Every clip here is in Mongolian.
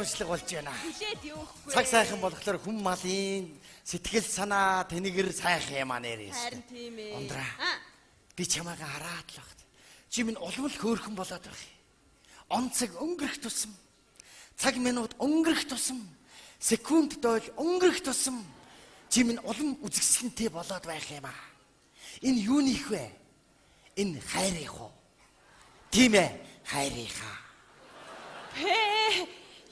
уншлаг болж байна. Хүлээд юухгүй. Цаг сайхан болохоор хүн малын сэтгэл санаа тэнэгэр сайхан юм аа нэрээс. Харин тийм ээ. Ундраа. Би чамайг хараад л багт. Чи минь улмал хөөрхөн болоод байх. Онцог өнгөрөх тусам. Цаг минут өнгөрөх тусам. Секунд дойл өнгөрөх тусам. Чи минь улам үзэсгэлэнтэй болоод байх юм аа. Энэ юуних вэ? Энэ хайрыг уу? Тийм ээ, хайрынхаа.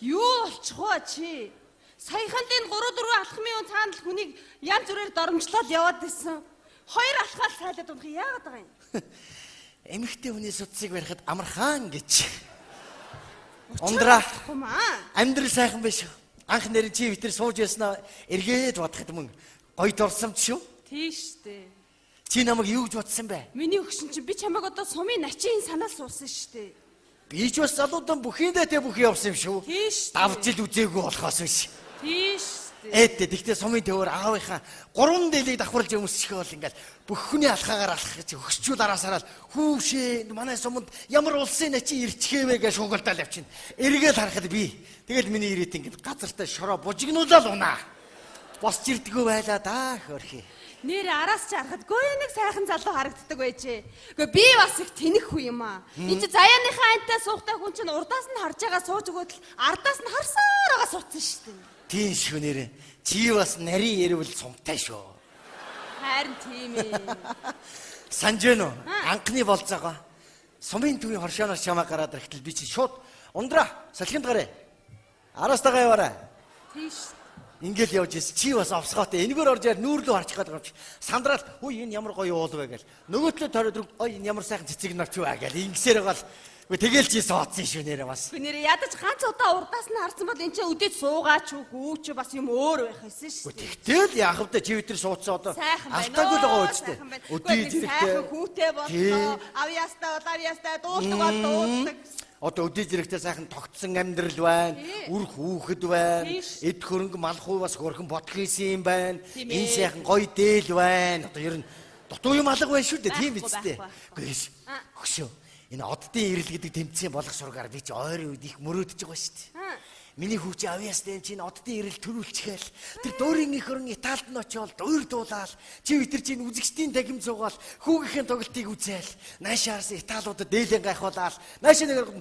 Юу болчих вэ чи? Саяхан л энэ 3-4 алхмын цаана л хүнийг янз бүрээр доромжлоод яваад байсан. Хоёр алхаал сайлаад унах яагаад байгаа юм? Эмэгтэй хүний судсыг барихад амархан гэж. Ундраа. Амьдрал сайхан биш үү? Анх нэрийн чи витэр сууж яснаа эргээд бодоход мөн гоё дурсамж шүү. Тийш дээ. Чи намайг юу гэж бодсон бэ? Миний өгшин чи би чамайг одоо сумын начин санаал суусан штэ. Би ч бас залуудан бүхийдээ тэ бүхий явсан юм шүү. Тийш. Давж ил үзээгүй болохоос биш. Тийш. Ээдээ тэгтээ сумын төвөр аавынхаа 3 дээлийг давхарлаж өмсчихээ бол ингээл бүх хүний алхаагаар алхах гэж өгсчүүл араасараад хүүшээ манай суманд ямар улсын начин ирчихээвэ гэж шуугалтаал явчихна. Эргээд харахад би тэгэл миний ирээд ингээд газартаа шороо бужигнуулаад унаа. Босч ирдгүү байлаа да хөрхи. Нэр араас ч харахад гоо нэг сайхан залуу харагддаг байжээ. Гэхдээ би бас их тэнэх хүн юм аа. Энд чи заяаныхаа антай суухтай хүн чинь урдаас нь харж байгаа сууж өгөөд л ардаас нь харсаар байгаа суудсан шүү дээ. Тийм шүү нэрэ. Чи бас нарийн ярил сумтай шүү. Харин тийм ээ. Санж гэнэ үү? Анхны болцоогоо. Сумын төвийн хоршооноос чамаа гараад ирэхдээ би чи шууд ундраа салхинд гараа. Араас тагаа яваарай. Тийш. Ингээл явж ирсэн. Чи бас овсгоотой. Энэгээр орж яар нүүрлөө харчих гээд байгаа юм чи. Сандраад хүй энэ ямар гоё уул вэ гэл. Нөгөөтлөө тойроод ой энэ ямар сайхан цэцэг нарч вэ гэл. Ингэсээр байгаа л тэгэл чи суудсан шүү нэрэ бас. Нэрээ ядаж ганц удаа урдаас нь харсан бол энэ ч өдөөж суугаач үгүй ч бас юм өөр байх байсан шүү дээ. Тэгтэл яах вэ чи өдөр суудсан одоо алтаагүй л байгаа үстэй. Өдөө зэрэгтэй. Хүүтэй боллоо. Авьяастай бол авьяастай дуулдаг бол дуулдаг. Одоо өдөө зэрэгтэй сайхан тогтсон амьдрал байна. Үр хүүхэд байна. Эд хөрөнгө малхуу бас хөрхөн бодгийсэн юм байна. Энэ сайхан гоё дээл байна. Одоо ер нь дутуу юм алга байна шүү дээ. Тийм биз дээ. Гэхдээ хөшөө. Энэ оддын ирэл гэдэг тэмцээн болох сургаар би чи ойрын үед их мөрөөдөж байгаа шүү дээ. Миний хүүч авьяастай чинь оддын ирэл төрүүлчихээл. Тэр дуурийн их хөрөн Италид нь очиод дуур дуулаад чи витэр чинь үзэгчдийн тахим цугаал хүүгийнхээ тоглолтыг үзээл. Наашаас Италиудад дээлэн гайхуулаад наашаа нэг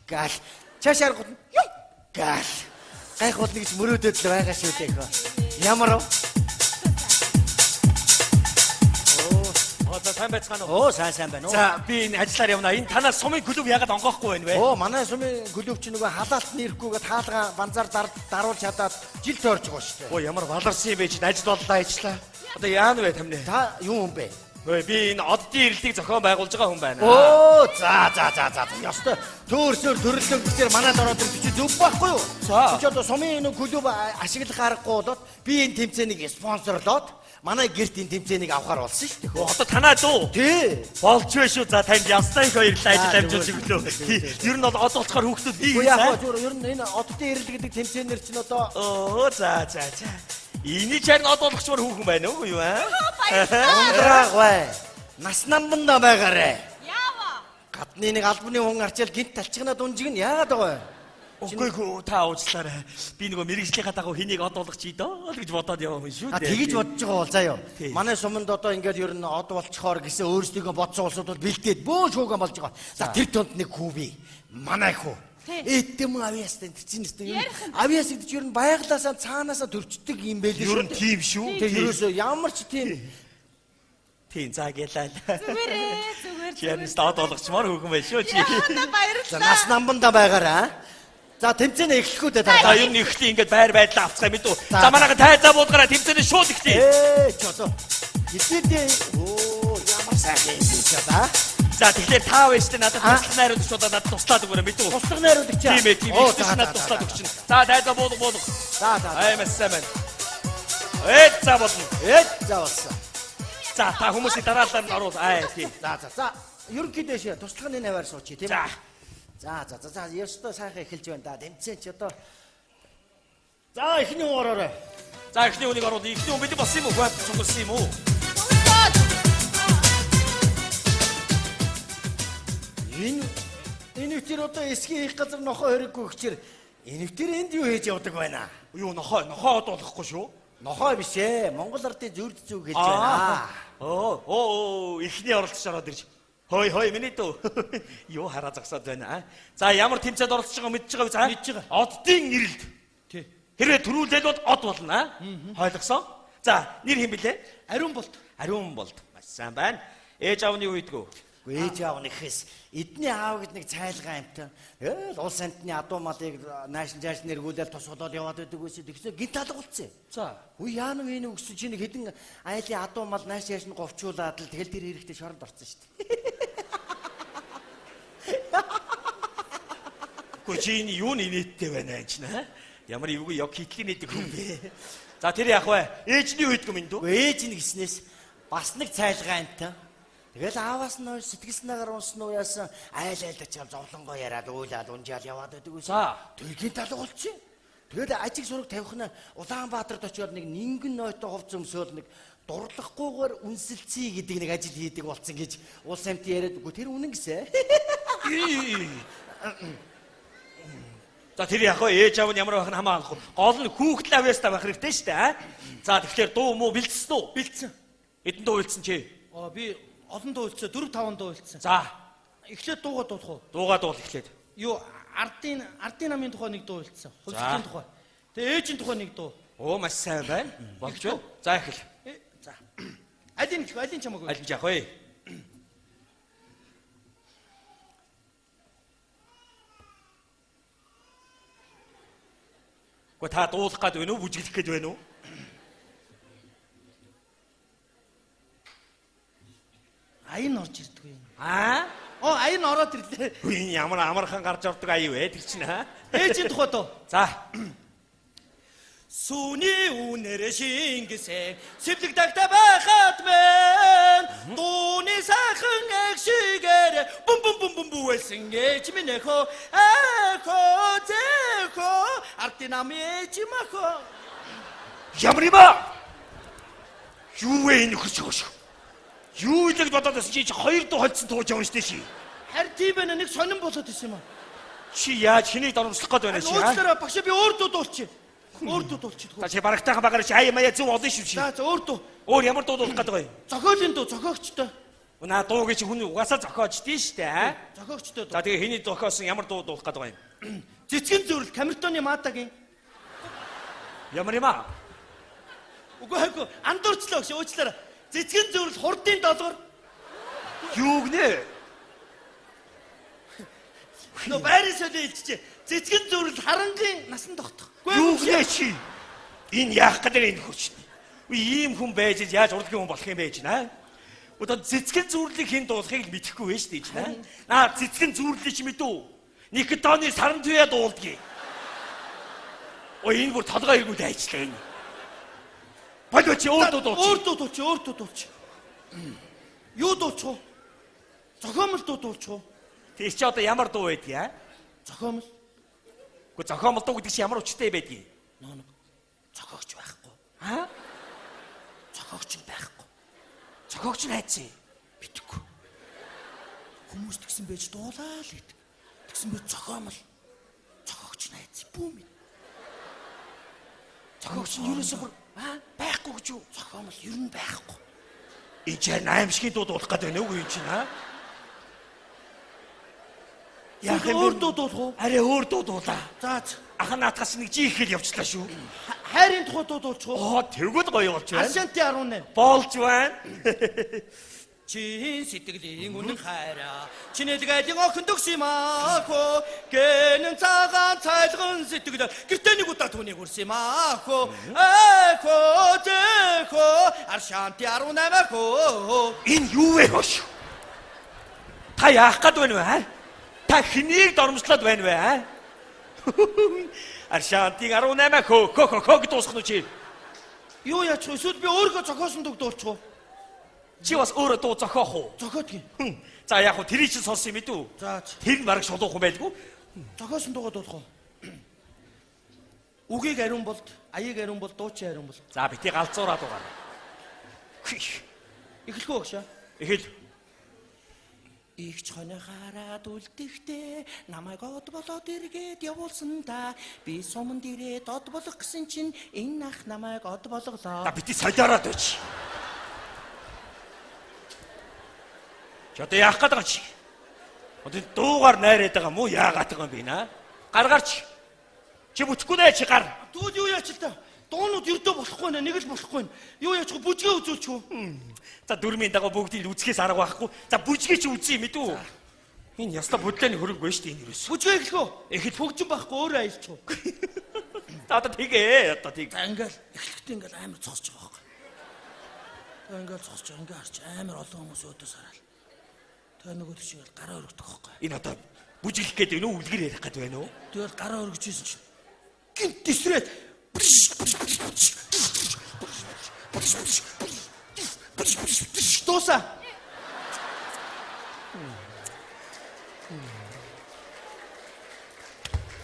гал чаашаар гол юу гал гайхуулна гэж мөрөөдөд л байгаа шүү дээ. Ямар За сайн байцгаана Оо уу? сайн байна уу? За би энэ ажиллаар явна. Энэ танаас сумын клуб яагаад онгоохгүй байна вэ? Оо манай сумын клуб ч нөгөө халаалт нэрхгүйгээд хаалгаа банзаар даруулж чадаад жил тойрч байгаа шүү дээ. Оо ямар баларсан юм бэ чи ажил боллоо ажиллаа. Одоо яана вэ тамны? Та юу юм бэ? Би энэ оддын ирэлтийг зохион байгуулж байгаа хүн байна. Оо за. Ястай төөрсөөр төрөлдөг гэхээр манайд ороод ирчих зүв байхгүй юу? За. Чи одоо сумын энэ клуб ашиглах аргагүй болоод би энэ тэмцээнийг спонсорлоод манай гэрт энэ тэмцээнийг авахар болсон шүү дээ. Одоо танаа дуу. Тий. Болж байна шүү. За танд ястай их баярлалаа ажил амжуулж өглөө. Ер нь бол од болцохоор хүүхдүүд Үгүй яах вэ? Ер нь энэ оддын ирэл гэдэг тэмцээнээр чинь одоо Оо за. Эний чарн од болгочмор хүүхэн байна уу юу аа? Ундраагүй. Нас намбанда байгаарэ. Яава. Гадны нэг албаны хүн арчаал гинт талчгнаа дунжиг нь яагаад байгаа вэ? Үгүй та уучлаарай. Би нөгөө мэрэгжлийнхаа дагуу хэнийг од болгоч идөө л гэж бодоод яваа хүн шүү дээ. Тэгэж бодож байгаа бол заяа. Манай суманд одоо ингээд ер нь од болцохоор гэсэн өөрсдөө бодсон улсууд бол бэлдээд бөө шууган болж байгаа. За тэр донд нэг хүү би. Манай хүү. Эдтэм авьяастай чинь нэстэ. Авьяас гэдэг чинь ер нь байглаасаа цаанаасаа төрчдөг юм байл шүү. Ер нь тийм шүү. Тэр ерөөсөө ямар ч тийм за гэлээ. Зүгээр. Чи ярнаас од болгочмоор хүүхэн байна шүү чи. Яа баярлалаа. За нас намбанда байгаарай. За тэмцээнэ эхлэхгүй дээ та. За ер нь ихтэй ингээд байр байдлаа авцгаа мэдүү. За манайха тайзаа буудгараа тэмцээнэ шууд ихтэй. Ч одоо. Идэдээ. Оо ямар сайхан юм бэ та. За тэгэхээр та вэштэй надад туслах найрууд шууд надад туслаад өгөөрэй мэдүү. Туслах найрууд чи. Тийм ээ тийм ээ надад туслаад өгчин. За тайзаа буудга. За. Аймасан байна. За болно. За болсон. За та хүмүүсийн дараалал нь оруул. Тийм. За. Ерөнхийдөө шээ туслахын энэ аваар суучих тийм ээ. За. Ёстой сайхан эхэлж байна да. Тэмцээн ч одоо. За эхний хүн ороорой. За эхний хүнийг оруул. Эхний хүн бид болсон юм уу? Хөөд цугсан юм уу? Энэ үчир одоо эсгийн их газар нохоо хэрэггүй гэчээр Энэвтэр энд юу хийж явдаг байна? Юу нохоо дуулахгүй шүү. Нохоо биш ээ. Монгол ардын зүрд зүг хэлж байна. Эхний оролцож ороод ирж. Хой миний дүү. Юу хараа зогсоод байна. За ямар тэмцээд оролцож байгааг мэдж байгаа үү? Мэдж байгаа. Оддын нэрэлд. Тий. Хэрвээ төрүүлээд бол од болно. Ойлгосон? За, нэр хэм блэ? Ариун болт. Ариун болт. Маш сайн байна. Ээж аавны юу идэггүй? Үгүй ээж аав нэхэс эдний аав гэд нэг цайлгаа амтан. Тэгэл улс амтны адуу малыг наашин жааш нэргүүлэл тусгалаад яваад байдаг үсэ тэгснэ гинт алга болцсон. За. Үгүй яана вэ өксөж чинь хэдэн айлын адуу мал нааш яаш нь говчуулаад л тэгэл тэр хэрэгтэй шоронд орсон шүү дээ. Гү чи энэ юу нэттэй байна энэ чинь аа? Ямар эвгүй яг хитлэн идэг хүн бэ? За тэр яах вэ? Ээжний үйдэг юм дүү. Ээж нь гиснээс бас нэг цайлгаа амтан. Тэгэл ааваас нь сэтгэлснээгээр унсан уу яасан айлд очиад зовлонгоо яриад уйлаад унжаал яваад байдаг үсэ. За. Тэргийн талга болчих. Тэгэл ажиг сураг тавих нь Улаанбаатарт очиод нэг нингэн нойтоо хувц өмсөөл нэг дурлахгүйгээр үнсэлцээ гэдэг нэг ажил хийдэг болсон гэж улс амтын яриад үгүй тэр үнэн гэсэн. За тэр яах вэ? Ээж аав нь ямар байх нь хамаалахгүй. Гол нь хүүхдэл авьяастай байх хэрэгтэй шүү дээ. За тэгэхээр дуу муу бэлдсэн үү? Бэлдсэн. Эдэн дуу бэлдсэн чи. Би олон дуу үлдсэн. 4-5 дуу үлдсэн. За. Эхлээд дуугаа дуудах уу? Дуугаа дуул эхлээд. Юу ардын намын тухай нэг дуу үлдсэн. Хувцлын тухай. Тэгээ ээжийн тухай нэг дуу. Оо маш сайн байна. Болж байна. За эхэл. За. Алин чамаагүй. Алин яах вэ? Гү та дуулах гээд байна уу? Бүжиглэх гээд байна уу? Аян орж ирдэг юм. Аян ороод ирлээ. Энэ ямар амархан гарч ордог аяа вэ? Тэр чинь аа. Ээжийн тухай дуу. За. Сүний үнэр шингэсэн сэвлэг тагта байхад мэн дууны сайхан агшигээр бум бүвэлсэн ээж минь эхо зэхо ардын намын ээж махо. Ямар юм аа? Юу вэ энэ хөшөөш? Юу л бодоод байсан чи хоёр дуу холцсон тууж явна штэ чи. Харин тийм байна нэг сонирн болоод исэн юм аа. Чи яаж хэнийг дөрвслох гээд байна чи? Уучлаарай багш би өөр дуу дуулчих. Өөр дуу дуулчих. За чи барагтайхан багаар чи аяа маяа зүг олон шүү чи. За өөр дуу. Өөр ямар дуу дуулах гээд байгаа юм? Зохиолын дуу зохиогчтой. Унаа дуугийн чи хүн угаасаа зохиочдیں штэ аа. Зохиогчтой дуу. За тэгээ хэний зохиосон ямар дуу дуулах гээд байгаа юм? Цэцгэн зүрл Камертоны Матагийн. Ямар юм аа? Үгүй андуурчлаа гэж уучлаарай. Цэцгэн зүрл хурдын долгор. Юу гинэ? Нөө байрын солио илчээ. Цэцгэн зүрл харангийн насан тогтох. Юу гинэ чи? Энэ яах гэдэг энэ хүч. Ийм хүн байж яаж урлагийн хүн болох юм бэ чи наа? Одоо цэцгэн зүрлийг хэн дуулахыг л мэдэхгүй байж тээ чи наа. Цэцгэн зүрлийг чи мэдүү? Никотоны саран туяа дуулдгийг. Энэ бүр толгой иргүүд айчлаа энэ. Бодоо чи өөр дуу дуулчих. Юу дуулчих вэ? Зохиомл дуу дуулчих уу? Тэр чи одоо ямар дуу байдгийг аа? Зохиомл. Гэхдээ зохиомл дуу гэдэг чи ямар учиртай байдгийг? Нөө зохиогч байхгүй. Зохиогч байхгүй. Зохиогч нь хайцсан. Битгэхгүй. Хүмүүс тэгсэн байж дуулаа л гэдэг. Тэгсэн байж зохиомл. Зохиогч нь хайцсан. Бүүм. Зохиогч нь юунаас бүр байхгүй гэж юу? Зохиомл ер нь байхгүй. Энэ ч аимшигын дуу дуулах гэдэг нүг юм чинь аа? Яах юм өөр дуу дуулах уу? Арай өөр дуу дуулаа. За. Ахан наатгаас нэг жиих хэл явчлаа шүү. Хайрын тухай дуу дуулчих уу? Тэргүүд гоё болж байна. Ашанти 18. Болж байна. Чин сэтгэлийн үнэн хайраа чинэлгэлийн охин төгсимаахо гэнэн цагаан цайлган сэтгэл гэртээ нэг удаа түүнийг үрсимаахо зэхо аршанти 18-аахо. Энэ юу вэ хош? Та яах гээд байна вэ? Та хэнийг дормжлоод байна вэ? Аршанти 18-аахо хог дуусах нь чи. Юу яач вэ? Эсвэл би өөргөө зохиосон дуу дуулчих уу? Чи бас өөрөө дуу зохиох уу? Зохиодгийн. За яг хөө тэрийг чинь сонсон юм мэдүү? За. Тэр нь бараг шулуухан байлгүй. Зохиосон дуугаа дуулах уу? Үгийг ариун болд, аяыг ариун болд, дуучин ариун болд. За бити галзуураа дугаар. Эхлэх үү гшаа? Эхэл. Их чоны хараад үлдэхдээ намайг од болоод эргээд явуулсан да. Би суманд ирээд од болох гэсэн чинь энэ ах намайг од болголоо. Бити солиороод байж. Ч одоо яах гээд байгаа чи? Одоо дуугаар найраад байгаа мó яагаад байгаа юм бэ наа? Гаргаарч. Чи бүтэхгүй нэ чи гар. Тэгвэл юу яач л та? Дуунууд ердөө болохгүй нэ, нэг л болохгүй нэ. Юу яач бүжгээ үзүүлч үү? За дөрмийн дагуу бүгдийг үзэхээс арга байхгүй. За бүжгээ чи үзье мэдүү. Энэ яста бодлооны хөрөнгө байна шүү дээ энэ юус. Бүжгээ эхлэхөө. Эхэл хөгжин байхгүй өөрөө аялч уу? За одоо тэгээ одоо тийг. За ингээл эхлэхдээ ингээл амар цосч байгаа байхгүй. Тэгээ ингээл цосч ингээ харч амар олон хүмүүс өөдөөс хараад. Тэгээ нөгөө тийш ингээл гараа өргөдөг байхгүй. Энэ одоо бүжиглэх гээд байна уу үлгэр ярих гээд байна уу? Тэгэл гараа өргөж ийсэн чинь гинт тисрээд Туса.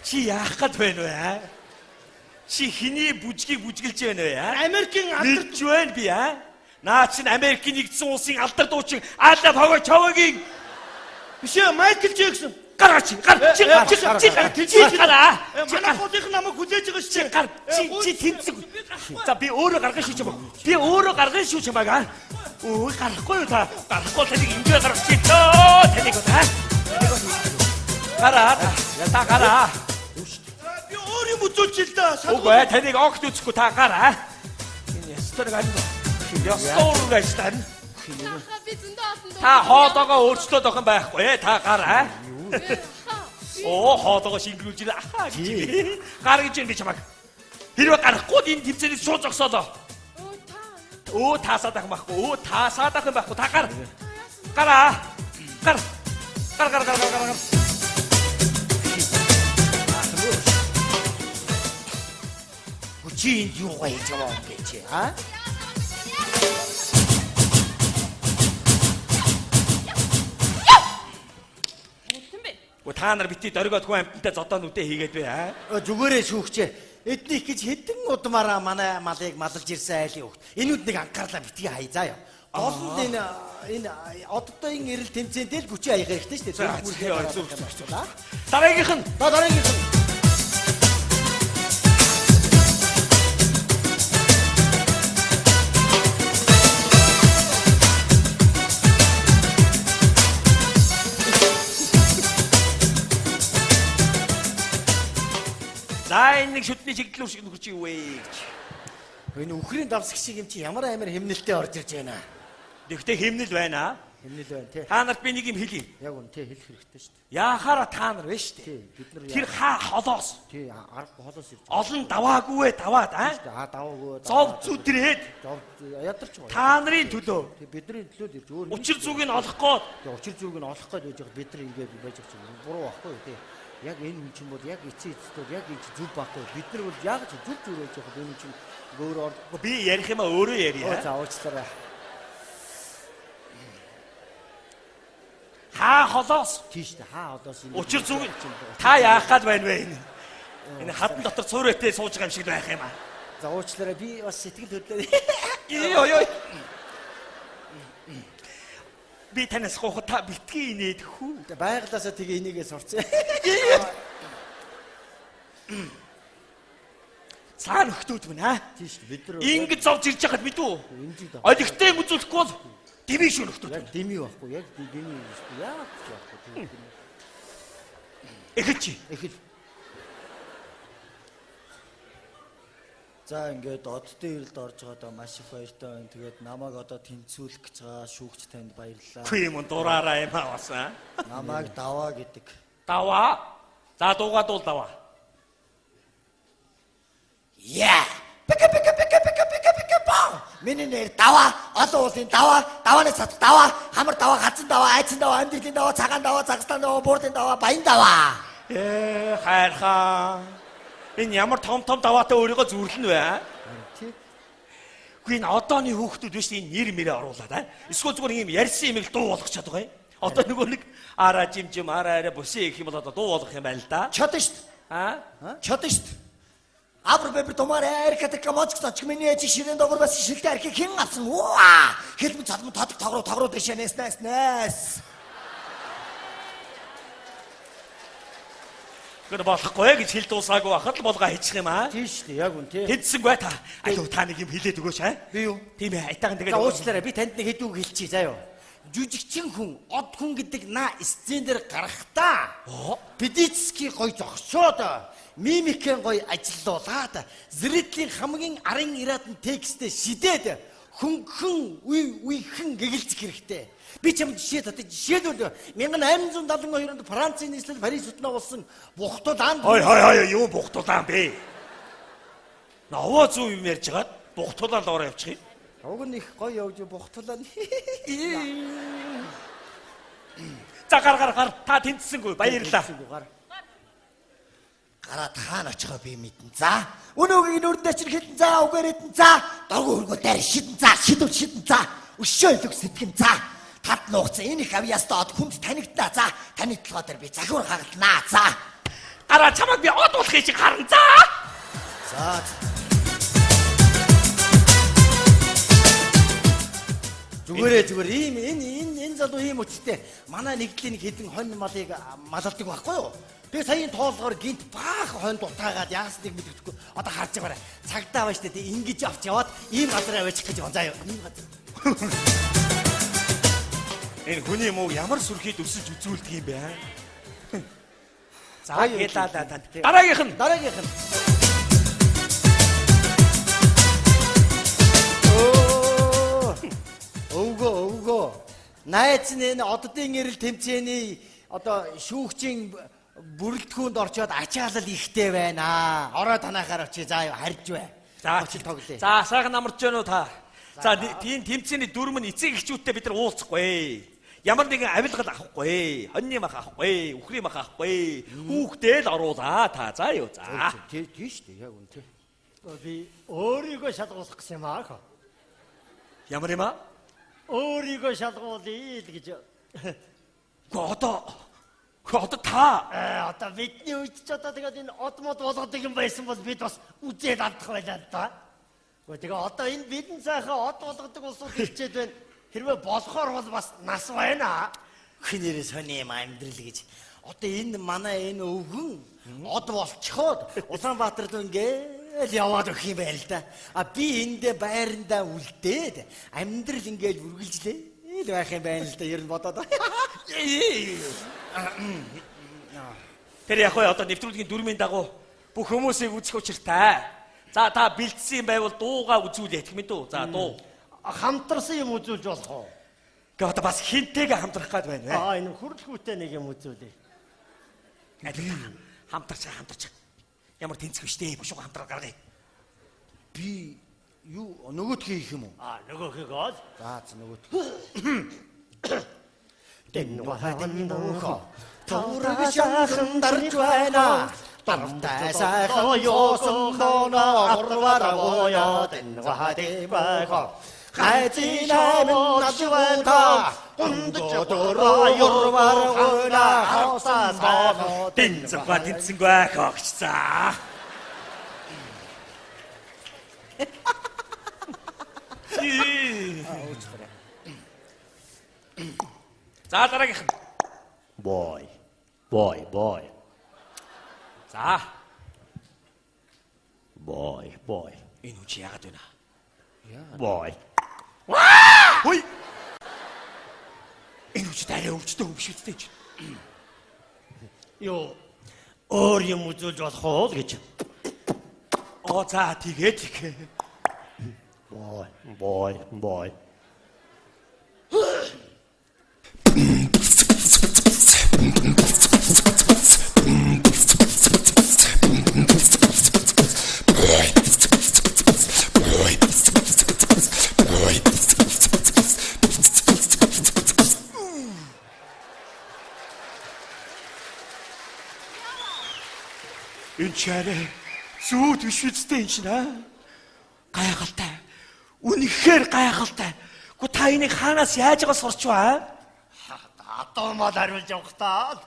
Чи яах гээд байна вэ? Чи хиний бүжгийг бүжгэлж байна вэ? Америкийн алдар Мэдж байна би Наа чин Америкийн нэгдсэн улсын алдар дуучин Ада Пого Човогийн биш ээ Майкл Джексон. гараач гар чи гараа. Манай хотын намайг хүлээж байгаа шүү дээ. Гар чи тэнцэг. За би өөрөө гаргаж шүүж юм. Би өөрөө гаргаж шүүж юм байгаа. Өө гарахгүй юу та? Гарахгүй таныг ингээ гаргаж чи тоо таныг та. Гараа. Та гараа. Би өөрөө мөцөлж л да. Үгүй таныг огт үзэхгүй та гараа. Энэ ястар гань. Ястор гайстан. Таха би зөндөө олон дуу. Та хоолоогоо өөрчлөөд охин байхгүй та гараа. Оо хоолоогоо шингэрүүлж ир ахаа гэж. Гар гэж би чамаг. Хэрвээ гарахгүй энэ тэмцэнээс шууд зогсоолоо. Оо таасаад ах байхгүй. Оо таасаад ах байхгүй. Та гар. Гараа. Гар. Гар. Чи энэ юу гэж яваа юм бэ чи? Та нар бити дөргөөдгүй амттай зодоонуудаа хийгээд бай Зүгээрээ шүүгчээ. Эднийх гэж хэдэн удмаараа манай малыг малж ирсэн айлын хөвгт. Энүүд нэг анхаарлаа битгий хай заа ёо. Голд энэ оддоогийн эрэл тэмцээндээ л бүчи аяга ихтэй шүү дээ. Дараагийнх нь. За энэ нэг шүтний чиглэл шиг нөхөрч юу вэ гэж. Энэ үхрийн давсаг шиг юм чи ямар амар хэмнэлтэд орж ирж байна. Тэгтээ хэмнэл байна. Хэмнэл байна тий. Та нарт би нэг юм хэлье. Яг үн тий хэлэх хэрэгтэй шүү дээ. Яахаараа та нар вэ шүү дээ. Бид нар тэр хаа холоос. Тий арга холоос ирж. Олон даваагүй даваад даваагүй. Зов зүтрээд. Ядарч байгаа. Та нарын төлөө. Тий бидний төлөө ирж өөр. Учир зүг нь олох гээд. Тий учир зүг нь олох гээд байж байгаа бид нар ингээд байж байгаа. Буруу байхгүй юу тий. Яг энэ хүн чинь бол яг эцээ эцтэй яг энэ зүв байхгүй. Бид нар бол яг зүв байж байгаа. Энэ чинь өөр би ярих юм өөрөө ярья. За уучлаарай. Хаа холоос. Тийш дээ хаа холоос. Учир зүг та яах гээд байна вэ энэ? Энэ хатан дотор цуурэтээ сууж байгаа юм шиг байх юм аа. За уучлаарай би бас сэтгэл хөдлөө. Йоо. Би танаас гоохо та битгий инээд хүү. Байгалаасаа тэгээ энийгээ сурцсан. Цаа нөхдүүд мэн Тийш бид нар ингэж зовж ирж байхад мэдүү. Олигтой үзүүлэхгүй бол дэмий шүү нөхдүүд. Яг дэмий байхгүй яг дэмий шүү. Яг байхгүй. Эхэл. За ингээд оддын ирэлд орж байгаа даа маш их баяртай байна. Тэгээд намайг одоо тэнцүүлэх гэж байгаа шүүгч танд баярлалаа. Хүү юм дураараа юм бас Намайг даваа гэдэг. Даваа. За дуугаа дуул даваа. Яа. Пика ба. Миний нэр даваа. Олон улсын даваа. Давааны цат даваа. Хамар даваа, хацсан даваа, айцсан даваа, амьдралын даваа, цагаан даваа, цагстан даваа, буурдын даваа, баян даваа. Хайрхаа. Энэ ямар том даваатай өөрийгөө зүрлэн вэ? Тий. Гэхдээ энэ одооны хүүхдүүд биш энэ нэр мэрээ оруулаад эсвэл зүгээр юм ярьсан юм л дуу болгох чадгаа юм. Одоо нөгөө нэг араа жимжим араа араа бүсээ гэх юм бол одоо дуу болгох юм байл да. Чадна шүү дээ. Чадна шүү дээ. Абр бэбэр томаар эркэт камоч гэж миний ээж ширээн догор бас шилтэй архийг хэн авсан? Ваа! Хэлбэн цадмын тодорхой дэшээ нэс. 그거 болохгүй гэж хэл дуусаагүй байхад л болгоо хийчих юм аа. Тийм шүү дээ. Яг үнэ тий. Тэдсэнгүй та. Аюу та нэг юм хэлээд өгөөч аа. Би юу? Тийм ээ. Айтаахан тэгээд. За уучлаарай. Би танд нэг хэд үг хэлчихье заа юу. Жүжигчин хүн, од хүн гэдэг наа сцен дээр гарахтаа Педицкий гоё зогсоод мимикэн гоё ажиллуулаад зрителийн хамгийн арын ираад нь текстээ шидээд хөнгөн үехэн гэгэлцэх хэрэгтэй. Би чамд жишээ татаж жишээлбэл 1872 онд Францын нийслэл Парис хотноо болсон бухтудаан. Хой юу бухтудаан бэ? Наваа зүү юм ярьж хагаад бухтудаан л ороо явчих юм. Уг нь их гоё явж бухтулаа. За гар та тэнцсэнгүй баярлаа. Гараад хаана очихоо би мэдэн. За өнөөгийн нүрдээ чинь хитэн за угаар хитэн за доргу хөргөө дээр шидэн за шидэн за өшөө илэг сэтгэн за тат нуугцсан энэ их авьяастаа од хүнд танигдана. За таны толгой дээр би захиур хагалнаа. За гараа чамайг би од болохыг чи харна. За. За. Зүгээр ийм энэ залуу ийм өчтэй манай нэгдлийн хэдэн хонь малыг малалдаг байхгүй юу? Тэгээ саяын тоолгоор гинт баах хонь дутаагаад яасныг мэддэхгүй. Одоо харж байгаарай. Цагдаа байж тээ ингэж авч яваад ийм газар аваачих гэж байна. Заа юу. Ийм газар. Энэ хүний муу ямар сүрхийд өсөж үзүүлдэг юм бэ? За ялаа танд. Дараагийнх нь. Өвгөө. Найз нь энэ оддын гэрэл тэмцээний одоо шүүгчийн бүрэлдэхүүнд орчоод ачаалал ихтэй байна. Ороо танахаар очие. За харж бай. За очил тоглоё. За сайхан амарч гэнэ үү та? За тийм тэмцээний дүрм нь эцэг эхчүүдтэй бид нар уулзахгүй. Ямар нэгэн авилгал авахгүй. Хоньны мах авахгүй. Үхрийн мах авахгүй. Хүүхдээ л оруулаа та. За юу за. Тийм шүү дээ. Яг үнэ. би өөрийгөө шалгуулах гэсэн юм аа. Ямар юм аа? Өөрийгөө шалгуулъя л гэж. Одоо та одоо бидний үед ч одоо тэгээд энэ од мод болгодог юм байсан бол бид бас үзээд авдах байлаа л да. Тэгээ одоо энэ бидэн цаахан од болгодог улсууд хэлчихэд байна. Хэрвээ болохоор бол бас нас байна. Хинэрээ сони юм амьдрал гэж. Одоо энэ манай энэ өвгөн од болчиход Улаанбаатарт ингээл яваад өгөх юм байна л да. Би эндээ байрандаа үлдээд амьдрал ингээл үргэлжлээ л байх юм байна л да. Ер нь бодоод. Тэр яг одоо нэвтрүүлгийн дүрмийн дагуу бүх хүмүүсийг үзэх учиртай. За та бэлдсэн юм байвал дуугаа үзүүлээ гэх мэт үү? За дуу. Хамтарсан юм үзүүлж болох уу? Гэхдээ одоо бас хинтэйгээ хамтрах гээд байна. Энэ хүрэлгүүтэй нэг юм үзүүлээ. Хамтарч. Ямар тэнцэх вштэй бушууга хамтраа гаргая. Би юу нөгөөдхий их юм уу? Нөгөөхийг ол. За нөгөөд. Тэнвахадиннохо Тавраг шахан дарж байна. Тартай сайхан ёосон дона орвара боё тэнвахадибахо. Хайцын аймын начвата ундодороо ёрвар хойна хасаа тэнцэнгua хогцsaa. За дараагийнх нь. Boy. За. Boy. Энэ үчи яагаад байна? Boy. Хөөе. Энэ үчи тарай өвчтөө өвшөлттэй ч. Юу өөр юм үзүүлж болох уу гэж. За тэгээд. Boy. Энэ чарэ зүүд биш үстэй энэ чинь гайхалтай. Үнэхээр гайхалтай. Гэхдээ та энийг хаанаас яаж байгаа сурч ба? Одоо мал хариулж явах таа.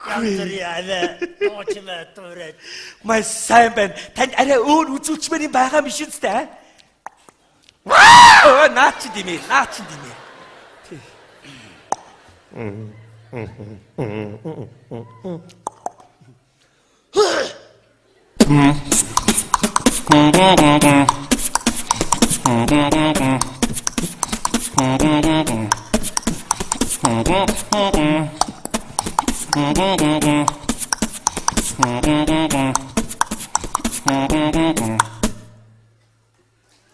Янзри аваа. Очмаа төрөөд. Май сайн байна. Танд арай өөр үзүүлчмээр юм байгаа биш үстэй. Наач димээ.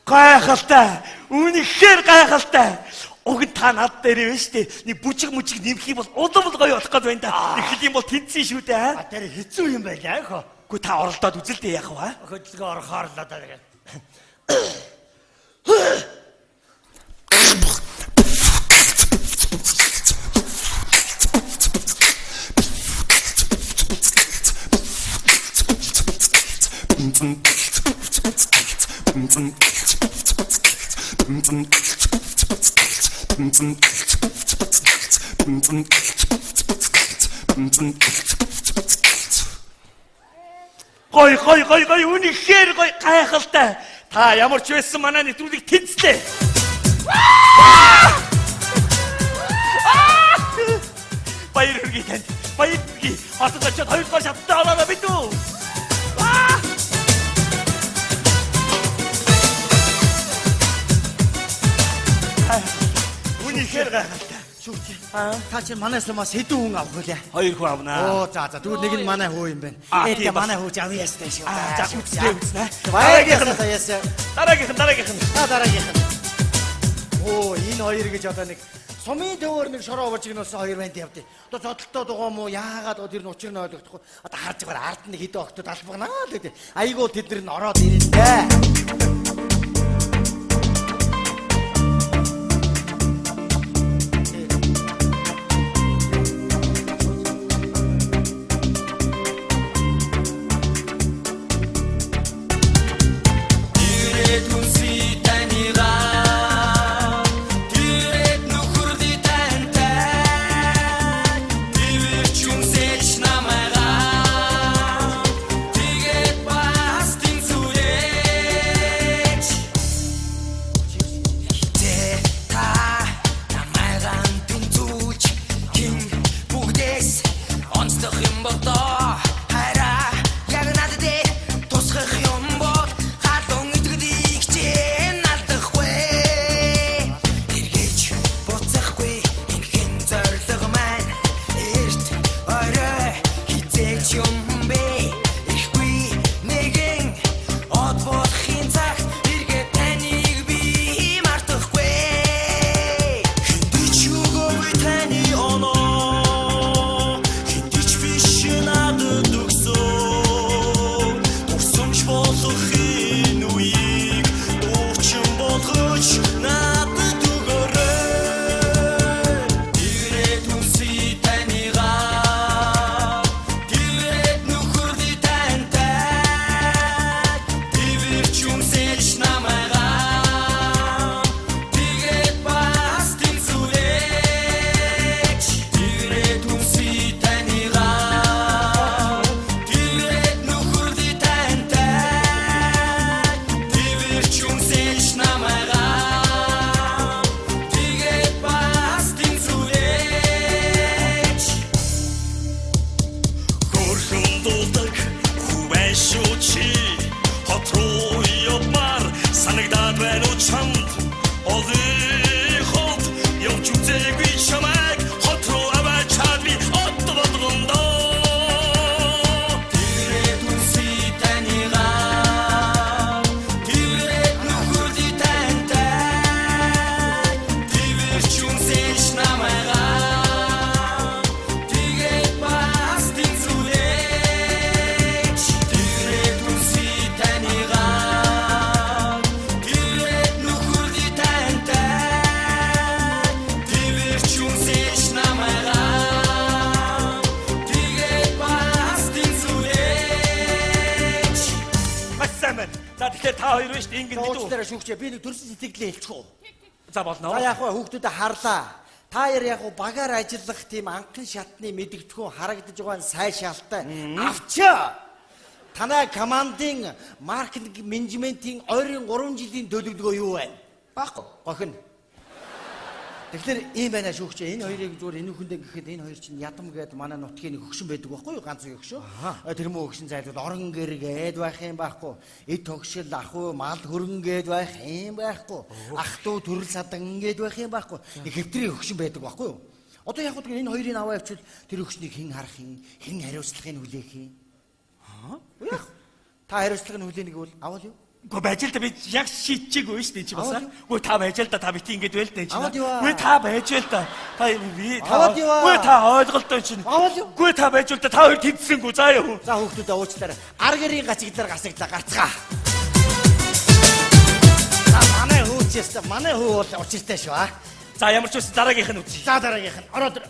Гайхалтай. Үнэхээр гайхалтай. Уг нь та над дээр байна шүү дээ. Нэг бүжиг нэмэх юм бол улам гоё болох гээд байна да. Их юм бол тэнцсэн шүү дээ. Тэр хэцүү юм байл яах вэ? Гү та оролдоод үзэлтэй яах вэ? Хөдөлгөөн орохоор л одоо тэгээд. Гой үнэхээр гой гайхалтай. Та ямар ч байсан манай нэвтрүүлэг тэнцлээ. Баяр хүргэе танд. Баяр хүргэе. Хотод очиод 2 дугаар шаттай ороо бид үү. Үнэхээр гайхалтай. Шүүгч. Та чинь манайс л маш хэдэн хүн авах вэ? 2 хүн авнаа. Оо за тэгвэл нэг нь манай хүү юм байна. Тийм бас. Манай хүү авъя ястай шүү. За үзнэ. Баяртай ясаа. Дараагийнх. Дараагийнх. Оо энэ хоёр гэж одоо нэг сумын төвөр нэг шороо божигноос хоёр банд явдیں۔ Одоо зодолтой дугаа мó яагаад тэр нь учир нь ойлгохгүй. Одоо харж байгаа ард нь хэдэн октод албагнаа л гэдэг. Айгуу тэд нар нь ороод ирэнтэй. Шүүгчээ би нэг төрсөн сэтгэлээ хэлчихв. За болно. За яг хөө хүүхдүүдэд харлаа. Та яар яг багаар ажиллах тийм анхан шатны мэдгэдэггүй харагдаж байгаа сайн шалтай авчаа. Танай командын маркетинг менежментийн ойрын 3 жилийн төлөвлөгөө юу вэ? Баггүй. Гохин. Тэгэхээр ийм байна шүү ч энэ хоёрыг зүгээр энэ хүндээ гэхэд энэ хоёр чинь ядам гээд манай нутгийн нэг хөгшин байдаг байхгүй юу? Ганц хөгшөө. Тэр мөө хөгшин зайлууд орон гэргээд байх юм байхгүй. Эд тогшил ахуй мал хөрөнгөөд байх юм байхгүй. Ах トゥ төрөл садан гээд байх юм байхгүй. Нэг хэвтрийн хөгшин байдаг байхгүй юу? Одоо яг энэ хоёрыг аваа явуул тэр хөгшнийг хэн харах юм? Хэн хариуцлагыг хүлээх юм? Яг та хариуцлагыг хүлээх бол авал юу? Гоо байж л та би яг шийдчихгүй шүү дээ чи бас. Гөө та байж л та бити ингэж байл дээ чи. Гөө та байж л та. Гөө та ойлголтой чинь. Гөө та байж л та хоёр тэнцсэнгүү заа юу. За хүүхдүүдээ уучлаарай. Ар гэрийн гацигдлаар гасагдлаа гарцгаа. За манай хүү бол учиртай шүү аа. За ямар ч үс дараагийнх нь үзье. За дараагийнх нь ороод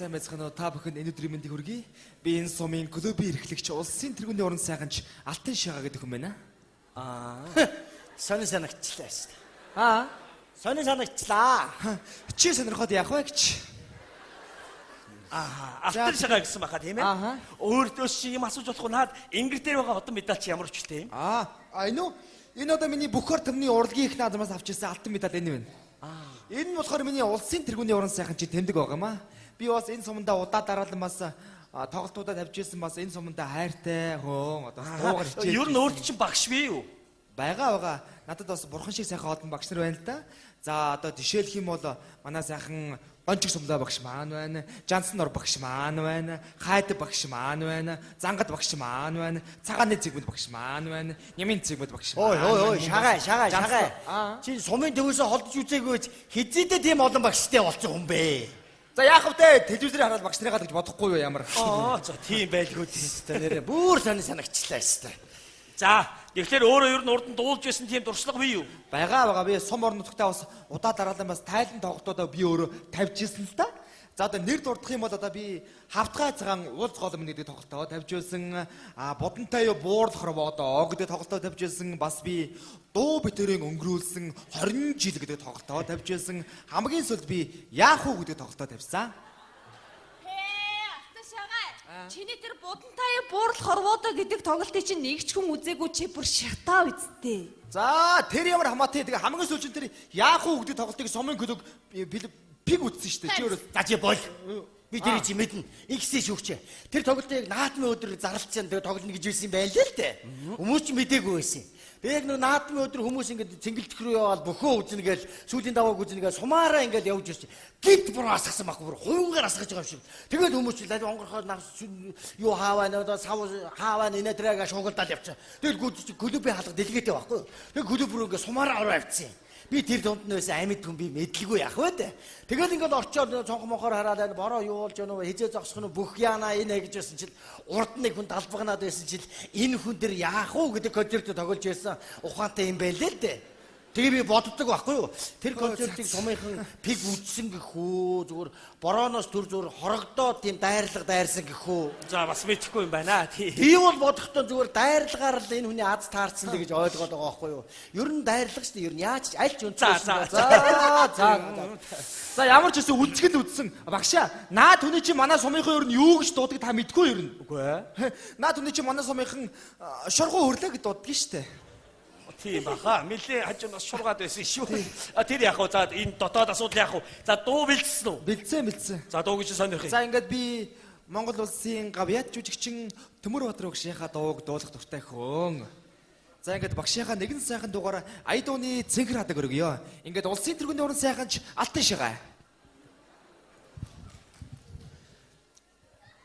Сайн байцгаана уу та бүхэнд энэ өдрийн мэндийг хүргэе. Би энэ сумын клубын эрхлэгч улсын тэргүүний уран сайханч Алтан Шагаа гэдэг хүн байна. сонир санагчлаа шүү дээ. Сонир санагчлаа. Чи сонирхоод яах вэ гэж? Алтан Шагаа гэсэн баха тийм ээ. Өөртөө чи юм асууж болохгүй наад ингэр дээр байгаа одон медаль чи ямар өчтэй юм? Энэ одоо миний Бөхөр төмний урлагийн их наадмаас авч ирсэн алтан медаль энэ байна. Энэ нь болохоор миний улсын тэргүүний уран сайханч тэмдэг байгаа юм аа. Би бас энэ сумандаа удаа дараалан бас тоглолтуудад тавьж ирсэн бас энэ сумандаа хайртай хөөн одоо дуугар хичээл. Ер нь өөрт чинь багш бий юу? Байгаа. Надад бас бурхан шиг сайхан олон багш нар байна л да. За одоо жишээлх юм бол манай сайхан Гончиг сумлаа багш маань байна. Жансан нор багш маань байна. Хайд багш маань байна. Зангад багш маань байна. Цагааны цэгмэд багш маань байна. Нямын цэгмэд багш маань. Ой, шагаа. Чи сумын төвөөсөө холдож үзээгүйч хизээдээ тийм олон багштай болсон хүн бэ? За яах вэ? Телевизээр хараад багш нарыгаа гэж бодохгүй юу ямар? За тийм байлгүй тийм нэрээ. Бүр сонир санагчлаа шүү дээ. За тэгэхээр өөрөө ер нь урд нь дуулж байсан тийм дуршлага бий юу? Байгаа. Би сум орон нутгтаа бас удаа дараалан бас тайлан тоглолтуудаа би өөрөө тавьж ирсэн л та. За одоо нэр дурдах юм бол одоо би хавтгай цагаан уулз голом гэдэг тоглолтоо тавьж ирсэн. Бодонтой буурлах робоо гэдэг тоглолтоо тавьж ирсэн. Бас би дуу битэрийн өнгөрүүлсэн 20 жил гэдэг тоглолтоо тавьж ирсэн. Хамгийн сүүлд би яах уу гэдэг тоглолтоо тавьсан. Алтан Шагаа. Чиний тэр Будантай буурлах хорвоодоо гэдэг тоглолтыг чинь нэг ч хүн үзээгүй чи бүр шатаа үсттэй. За тэр ямар хамаатай тэгээ хамгийн сүүлд тэр яах уу гэдэг тоглолтыг сумын клуб пиг үтсэн шүү дээ. Чи өөрөө За чи бол. Би тэрийг чи мэднэ. Игсээ шүүгчээ. Тэр тоглолтыг наадмын өдөр зарлцсан тэгээ тоглоно гэж хэлсэн юм байна л л дээ. Хүмүүс ч мдээгүй байсан. Тэгээ яг нэг наадмын өдөр хүмүүс ингэж цэнгэлдэх рүү яваад бөхөө үзнэ гээл сүүлийн давааг үзнэ гээл сумаараа ингэж явж ирсэн. Гид бүр асгасан байхгүй бүр хуйнгаар асгаж байгаа юм шиг. Тэгээд хүмүүс ч лав онгорхоо юу хааваа нөө сав хааваа нэ тэрэг шуугалтаад явчихсан. Тэгэл клубын хаалга дэлгэтэй байхгүй. Тэгээ клуб рүү ингэ сумаараа ороо авчихсан. Би тэр дунд нь байсан амьд хүн би мэдлгүй яах вэ дээ. Тэгэл ингээд орчоод цонх монхоор хараад бороо юу болж гэнэ вэ? Хизээ зогсох нь бүх яана энэ гэж байсан чил урд нэг хүн талбагнаад байсан чил энэ хүн дэр яах уу гэдэг концерт тоглож байсан ухаантай юм байлээ л дээ. Тэгээ би боддог байхгүй юу? Тэр концертыг сумынхан пиг үдсэн гэхүү зүгээр борооноос төр зүгээр хорогдоод тийм дайрсан гэхүү. За бас мэдэхгүй юм байна. Би бол бодохдоо зүгээр дайрлагаар л энэ хүний аз таарсан л гэж ойлгоод байгаа байхгүй юу? Ер нь дайрлага шүү дээ. Ер нь яаж аль ч үнцсэн. За ямар ч гэсэн үнцгэл үдсэн. Багшаа, наа түүний чи манай сумынхан ер нь юу гэж дуудаг та мэдгүй ер нь. Үгүй ээ. Наа түүний чи манай сумынхан шоргоо хөрлөө гэж дууддаг шүү дээ. Тийм баха. Мэлээ хажуунаас шургаад байсан шүү. Тэр яах вэ? За энэ дотоод асуудал яах вэ? За дуу бэлдсэн үү? Бэлдсэн. За дуу гэж сонирхъя. За ингээд би Монгол улсын гавьяат жүжигчин Төмөр Батар багшийнхаа дууг дуулах дуртай хөөн. За ингээд багшийнхаа нэгэн сайхан дуугаар ая дууны цэнхэр хадаг өргөё. Ингээд улсын тэргүүний уран сайханч Алтан Шагаа.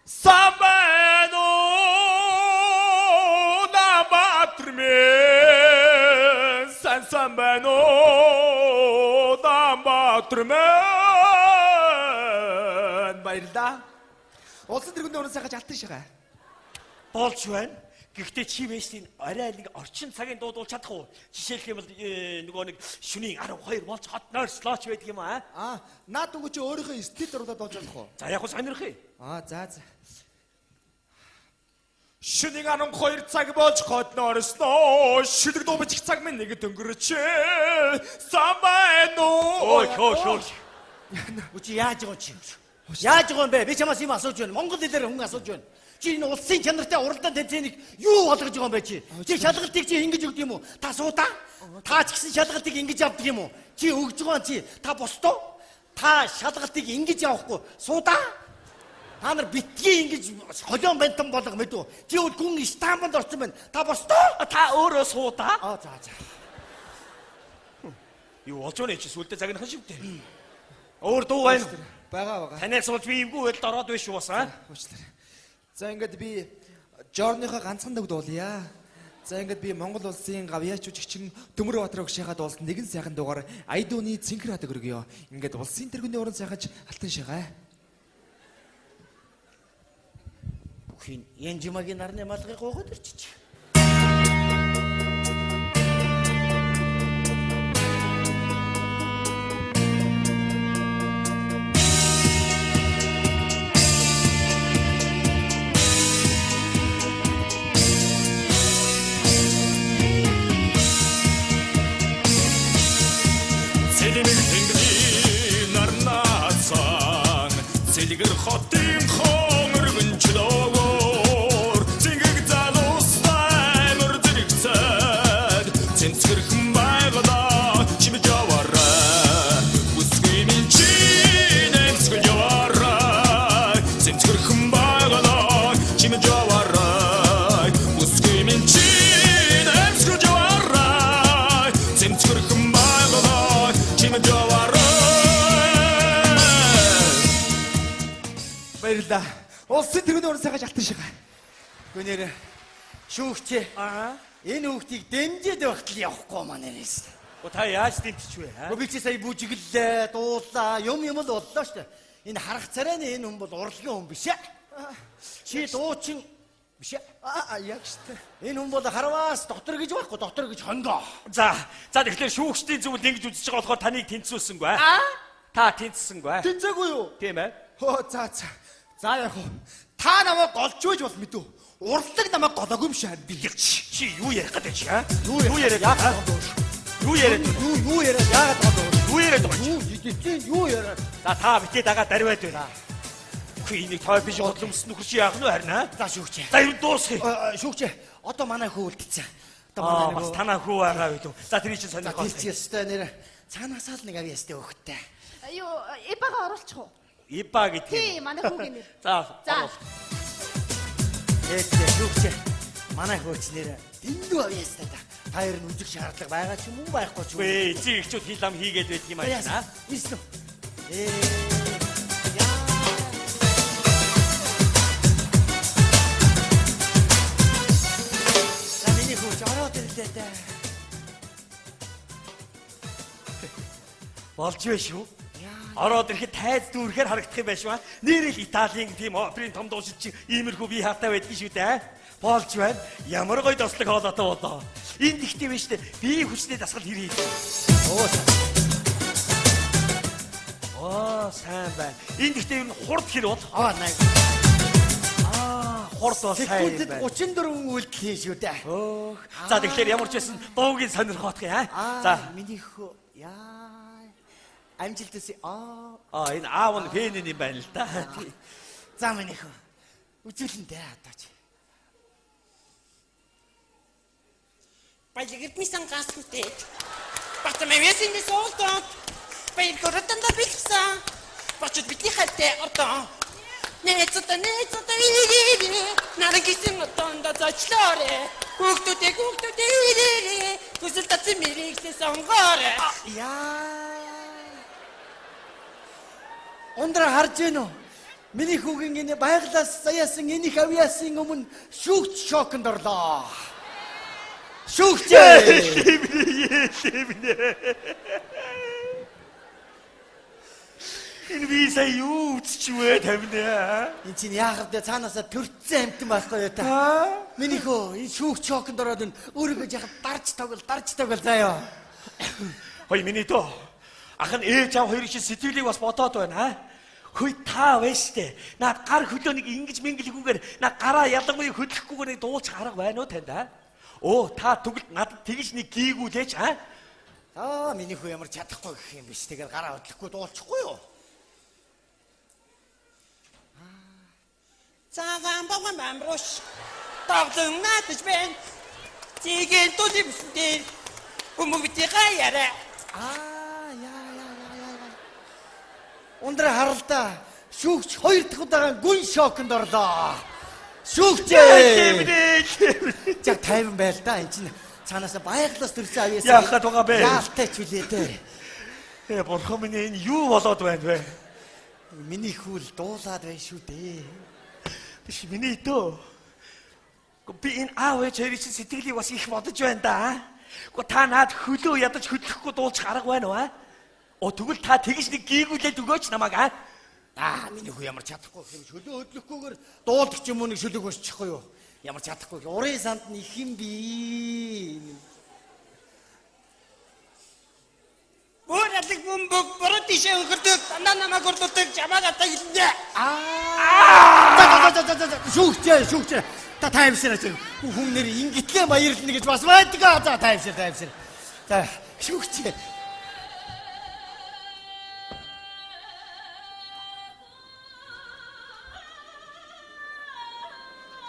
Самбано на батрме Самбано на батрме баярлалаа. Улсын тэргүүний уран сайханч Алтан Шагаа. Болж байна. Гэхдээ чи вэстийн арай нэг орчин цагийн дуу дуулж чадах уу? Жишээлх юм бол нөгөө нэг шөнийн 12 болж хот нойрслооч байдаг юм аа. Наад үгүй чи өөрийнхөө стил дурдаад болж болох уу? За яг уу сонирхъя. За. Шөнийн 12 цаг болж хот нойрслоо. Шүлэг дуу бичих цаг минь нэг дөнгөрч. Самбано. Ой. Үчи яаж байгаа чи? Яаж байгаа юм бэ? Би чамаас юм асууж байна. Монгол хэлээр хүн асууж байна. Чи энэ улсын чанартай уралдаан тэмцээнийг юу болгож байгаа юм бэ чи? Чи шалгалтыг чи ингэж өгд юм уу? Та суудаа? Та ч гэсэн шалгалтыг ингэж авдаг юм уу? Чи өгж байгаа чи та босдоо? Та шалгалтыг ингэж авахгүй суудаа? Та нар битгий ингэж холион бантан болго мэдв. Чи үл гүн Стамбулд орсон байна. Та босдоо? Та өөрөө суудаа. За. Юу болж байна чи сүлдээ загнах шивтэй. Өөр дуу байна. Байгаа. Танаас болж би юмгүй байдалд ороод биш юу бас аа? Уучлаарай. За ингээд би Жорныхоо ганцхан дагд уулъя. За ингээд би Монгол улсын гавьяач жүжигчин Төмөр Батрыг шахаад уулсан нэгэн сайхан дугаар Айдууны цэнхэр хадаг өргөё. Ингээд улсын тэргүүний уран сайхаж алтан шагаа. Бүхий Янжимагийн нарны малгыг гооход ирчих. Цэлгэр хотын хомөргөнчлөөр зингэг залуустай мөр зэрэгцээд цэнцгэрхэн байгалаа чимж яваарай үсгүй минь чи нэмсгэл яваарай цэнцгэрхэн байгалаа чимж яваарай үсгүй минь чи нэмсгэл яваарай цэнцгэрхэн байгалаа чимж яваарай. Баярлалаа. Улсын тэргүүний уран сайхаж алтан шагаа. Гүнээр шүүгчээ. Энэ хүүхдийг дэмжиж багтал явахгүй маань нэрээс. Та яаж дэмжиж вэ? Би чи сая бүжиглээ, дуулаа, юм л боллоо шүү дээ. Энэ харах царайны энэ хүн бол урлагийн хүн биш ээ. Чи дуучин биш ээ. Яг шүү дээ. Энэ хүн бол харваас доктор гэж байхгүй, доктор гэж хонгоо. За тэгэхээр шүүгчдийн зүйл ингэж үзэж байгаа болохоор таныг тэнцүүлсэнгүй аа? Та тэнцсэнгүй аа? Тэнцээгүй юу? Тийм ээ. За. За яг уу. Та намайг голж байж бол мэдв. Урлаг намайг голоогүй юм шиг би. Чи юу ярих гэдэг чи аа? Юу яриад яагаад юу яриад. За та битээ дагаа дарваад байна. Үгүй энийг тоо биш бодломс нөхөр чи яах нь харин аа? За шүүгчээ. За юу дуусгий. Шүүгчээ. Одоо манай хүү үлдчихсэн. Бас танаа хүү байгаа үү? За тэрий чинь сонирхол. Тэрчээстэй нэр цаанаасаа л нэг авьяастай өгөхтэй. Юу, эбага оруулчих уу? Иба гэдэг. Тий, манай хүүгийн нэр. За. Шүүгчээ. Манай хөөч нэр дэндүү авьяастай та. Хоёр нь үзэх шаардлага байгаа ч юм уу байхгүй ч юм. Вэ, эцэг эхчүүд хил ам хийгээд байдаг юм аа. Нийслэн. Миний хөөч ороод ирлээ дээ. Болж байна шүү. Ороод ирэхэд тайз дүүрхээр харагдах юм байна шүү. Нэрэл Италийн тийм оперын том дуушид чи иймэрхүү бие хаатай байдгийн шүү дээ. Болж байна. Ямар гоё тослог хоолойтой болоо. Энд ихтэй байна шүү дээ. Бие хүчний дасгал хэрэг. Сайн байна. Энд ихтэй юу хурд хэр бол? Най. Хурд бол сайн байна. 34 үйлдэл хийн шүү дээ. За тэгэхээр ямар ч байсан дуугийн сонирхоотх юм аа. За миний хөө амжилтс энэ аав нь фэн юм байна л да. За миний хөө. Үзүүлэндээ атаач. Баяргэрдмисэн гасгүтээд. Батмэмэсэн дэс олдоо. Баяргэрдэн да бэлсэн. Бачд бидний хатэ ордоо. Нэцотэ наргисэн отонд зочлоорэ. Хүүхдүүдээ хүсэл татсан мэрэгсээ сонгоорэ. Ондра харж гэнэ үү? Миний хүүгийн энэ байглаас саяасан энийх авьяасын өмнө шүүгч шоконд орлоо. Шүүгчээ! Энэ би сая юу үтчвэ тавина? Энд чинь яахав дэ цаанаасаа төрцсөн амтан байхгүй юу та? Миний хөө энэ шүүгч шоконд ороод энэ өөрийгөө яхад дарж тавгал заяа. Хөөе миний дөө. Ах нь ээж аав хоёрын сэтгэлийг бас бодоод байна аа. Хөөе та байштэй. Наад гар хөлөөнийг ингэж мэнгэлгүйгээр наад гараа ялангуяа хөдлөхгүйгээр нэг дуулж гарга байна уу танд аа? Та тэгвэл надад тэгж нэг гийгүүлээч аа? Миний хүү ямар чадахгүй гэх юм биш. Тэгээд гараа хөдлөхгүй дуулчихгүй юу? Цагаан богон бамбруш. Тогтон надаж байна. Зиген тулий бүсдээ. Хүмүүвтэй гаяараа. Өндөр харалтаа шүүгч 2 дахь удаага гүн шоконд орлоо. Шүүгчээ. За тайван байл да. Энд чинь цаанаасаа баяглаас төрсөн авьяас. Яахад байгаа бэ? Яалтай ч үлээ дээ. Бурхан минь энэ юу болоод байна вэ? Миний хүл дуулаад байна шүү дээ. Биш миний дөө. Би энэ аав ээж хоёрын сэтгэлийг бас их бодож байна да. Гэхдээ та наад хөлөө ядаж хөдлөхгүй дуулчих арга байна уу? Тэгвэл та тэгж нэг гийгүүлээд өгөөч намайг аа. Миний хүү ямар чадахгүй юм шөлөө хөдлөхгүйгээр дуулах юм уу нэг шөлөөг өсчихгүй юу? Ямар чадахгүй. Урын санд нь их юм би. Бүрэлэг бөмбөг бороо тишээ өнгөрдөг. Дандаа намайг өрдөлдөг. Чамаагаа тагилдээ. Шүүгчээ. Та таймшираач. Хүмүүнээр ингэтлээ баярлна гэж бас байдаг. За таймшир. За шүүгчээ.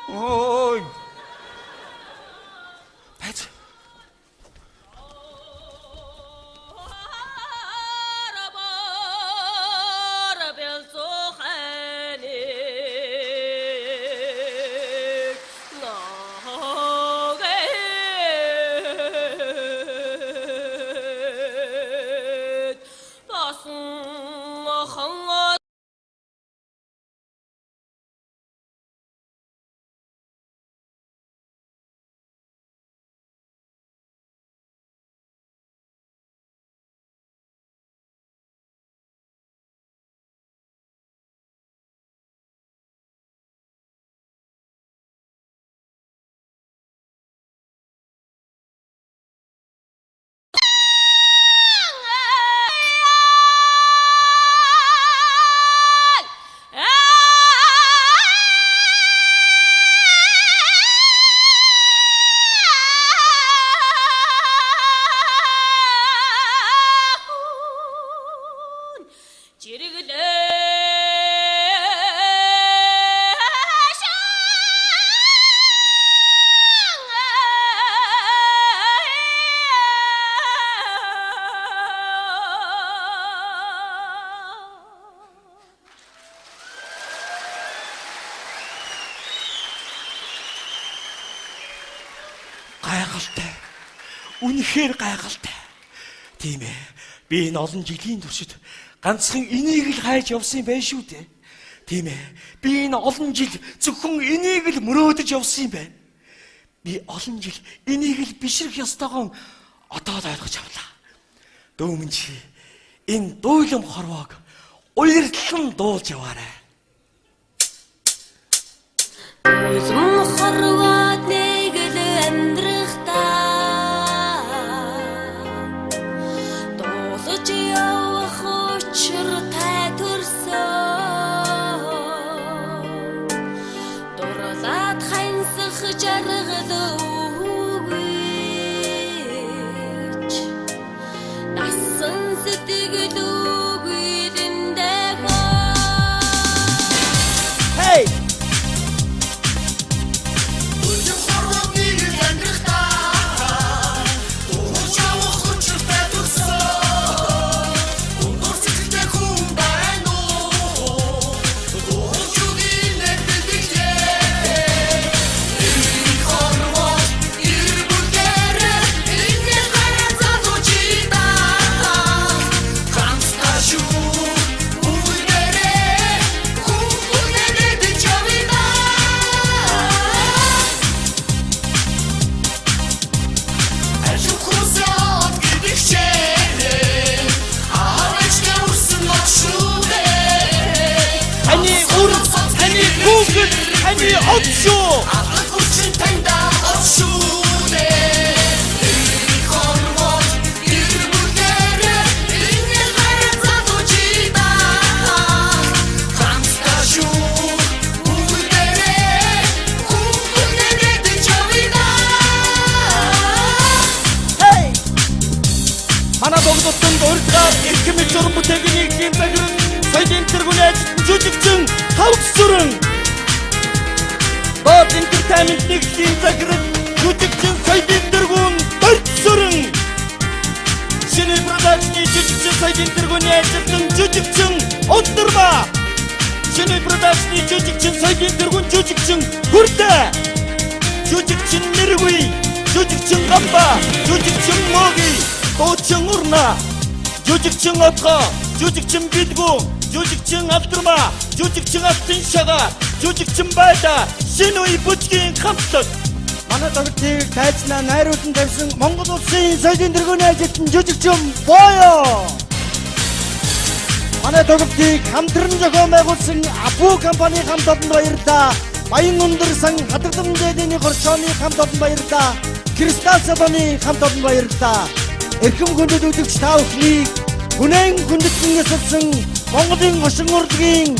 Ой. Бац. Гайхалтай. Үнэхээр гайхалтай. Тийм ээ. Би энэ олон жилийн туршид ганцхан энийг л хайж явсан юм байна шүү дээ. Тийм ээ. Би энэ олон жил зөвхөн энийг л мөрөөдөж явсан юм байна. Би олон жил энийг л бишрэх ёстойгоо одоо л ойлгож авлаа. Дөөмөн чи энэ дуйлам хорвоог уярлан дуулж яваарай. Улам хорвоод нэг л амьдрахтаа дуулж явах учиртай төрсөн дурлаад ханьсах жаргал үгүйч насан сэтгэл үгүйдэндээ Hey! Ани отшоо. Акучин танда отшууне. Хорвот ирбүлэрэ инэ хайцааточита. Хамсташу үдэрэ хүннэ дэчавида. Hey! Манай богдсон дөрөвдөр эрхэм зурм бүтээгийн нэгэн цагрын соёлын тэргүүнээс жүжигчин тавц зүрэн Доод Entertainment нэгдлийн захирал жүжигчин Соёлын тэргүүн Дорцорон. Шинэ продакшны жүжигчин Соёлын тэргүүний ажилтан жүжигчин Ундрма. Шинэ продакшны жүжигчин Соёлын тэргүүн жүжигчин Хүрдэ. Жүжигчин Нэргүй, жүжигчин Гамба, жүжигчин Моги, дуучин Урна, жүжигчин Отго, жүжигчин Бидгүү, жүжигчин Авдрма, жүжигчин Алтан Шага, жүжигчин Байда, шинэ үе бүжгийн хамтлаг. Манай тоглолтыг тайзнаа найруулсан тавьсан Монгол улсын соёлын тэргүүний ажилтан жүжигчин Боё. Манай тоглолтыг хамтран зохион байгуулсан Апу компани хамт олон баярлалаа. Баян өндөр сан хадгалан дээдний хоршооны хамт олон баярлалаа. Кристал салоны хамт олон баярлалаа. Эрхэм хүндэт үзэгч та бүхнийг хүнэн хүндэтгэн ясалсан Монголын хошин урлагийн